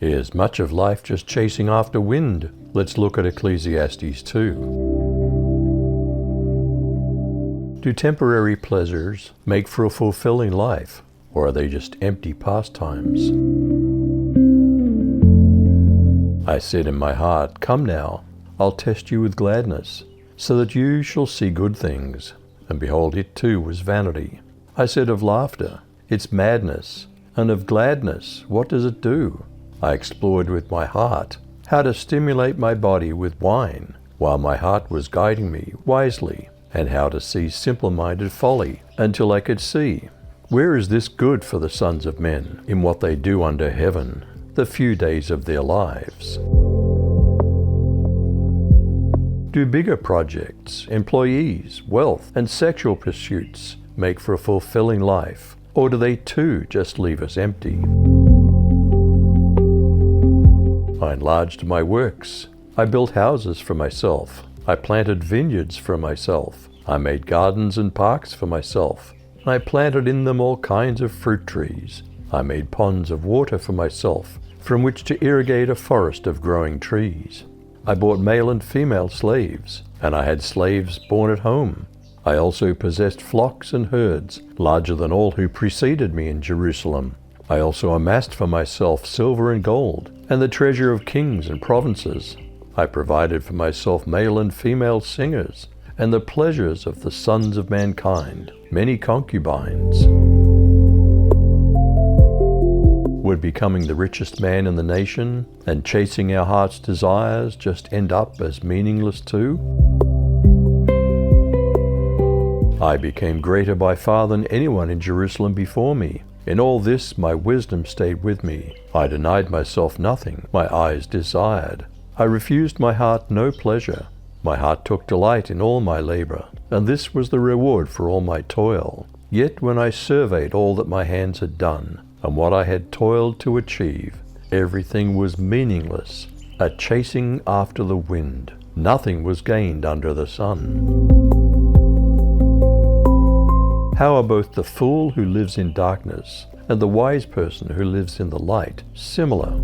Is much of life just chasing after wind? Let's look at Ecclesiastes 2. Do temporary pleasures make for a fulfilling life, or are they just empty pastimes? I said in my heart, "Come now, I'll test you with gladness, so that you shall see good things." And behold, it too was vanity. I said of laughter, "It's madness," and of gladness, "What does it do?" I explored with my heart how to stimulate my body with wine, while my heart was guiding me wisely, and how to see simple-minded folly, until I could see, where is this good for the sons of men, in what they do under heaven, the few days of their lives? Do bigger projects, employees, wealth, and sexual pursuits make for a fulfilling life, or do they too just leave us empty? I enlarged my works. I built houses for myself. I planted vineyards for myself. I made gardens and parks for myself. And I planted in them all kinds of fruit trees. I made ponds of water for myself, from which to irrigate a forest of growing trees. I bought male and female slaves, and I had slaves born at home. I also possessed flocks and herds, larger than all who preceded me in Jerusalem. I also amassed for myself silver and gold, and the treasure of kings and provinces. I provided for myself male and female singers, and the pleasures of the sons of mankind, many concubines. Would becoming the richest man in the nation and chasing our heart's desires just end up as meaningless too? I became greater by far than anyone in Jerusalem before me. In all this my wisdom stayed with me. I denied myself nothing my eyes desired. I refused my heart no pleasure. My heart took delight in all my labor, and this was the reward for all my toil. Yet when I surveyed all that my hands had done, and what I had toiled to achieve, everything was meaningless, a chasing after the wind. Nothing was gained under the sun. How are both the fool who lives in darkness and the wise person who lives in the light similar?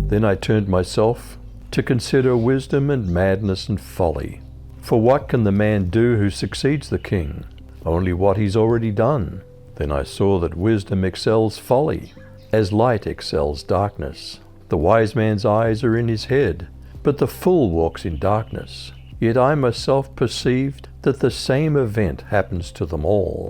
Then I turned myself to consider wisdom and madness and folly. For what can the man do who succeeds the king? Only what he's already done. Then I saw that wisdom excels folly, as light excels darkness. The wise man's eyes are in his head, but the fool walks in darkness. Yet I myself perceived that the same event happens to them all.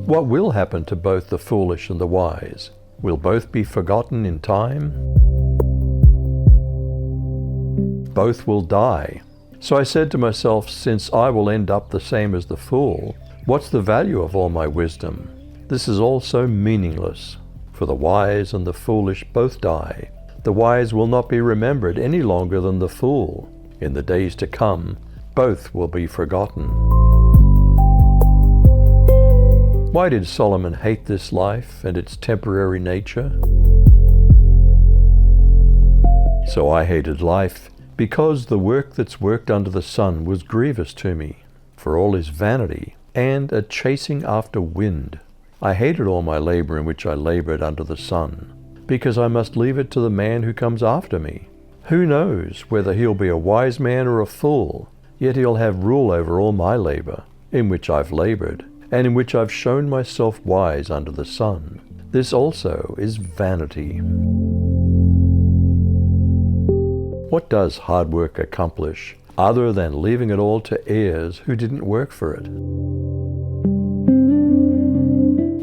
What will happen to both the foolish and the wise? Will both be forgotten in time? Both will die. So I said to myself, since I will end up the same as the fool, what's the value of all my wisdom? This is all so meaningless, for the wise and the foolish both die. The wise will not be remembered any longer than the fool. In the days to come, both will be forgotten. Why did Solomon hate this life and its temporary nature? So I hated life, because the work that's worked under the sun was grievous to me, for all is vanity and a chasing after wind. I hated all my labor in which I labored under the sun, because I must leave it to the man who comes after me. Who knows whether he'll be a wise man or a fool, yet he'll have rule over all my labor, in which I've labored, and in which I've shown myself wise under the sun. This also is vanity. What does hard work accomplish, other than leaving it all to heirs who didn't work for it?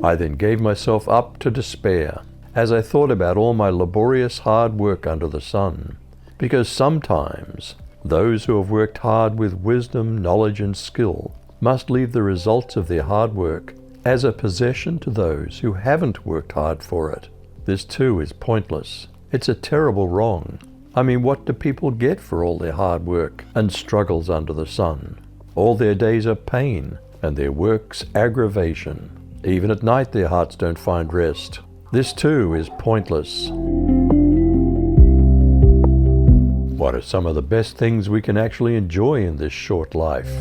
I then gave myself up to despair, as I thought about all my laborious hard work under the sun, because sometimes those who have worked hard with wisdom, knowledge, and skill must leave the results of their hard work as a possession to those who haven't worked hard for it. This too is pointless. It's a terrible wrong. I mean, what do people get for all their hard work and struggles under the sun? All their days are pain, and their work's aggravation. Even at night their hearts don't find rest. This too is pointless. What are some of the best things we can actually enjoy in this short life?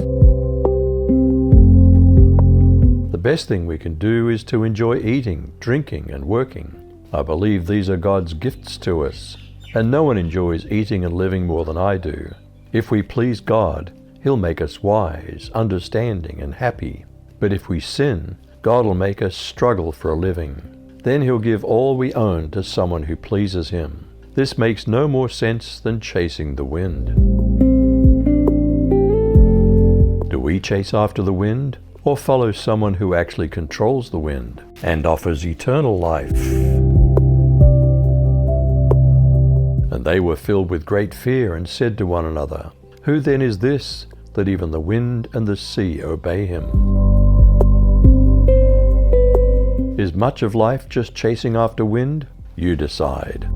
The best thing we can do is to enjoy eating, drinking, and working. I believe these are God's gifts to us, and no one enjoys eating and living more than I do. If we please God, He'll make us wise, understanding, and happy. But if we sin, God will make us struggle for a living. Then He'll give all we own to someone who pleases Him. This makes no more sense than chasing the wind. Do we chase after the wind, or follow someone who actually controls the wind and offers eternal life? And they were filled with great fear and said to one another, "Who then is this, that even the wind and the sea obey Him?" Is much of life just chasing after wind? You decide.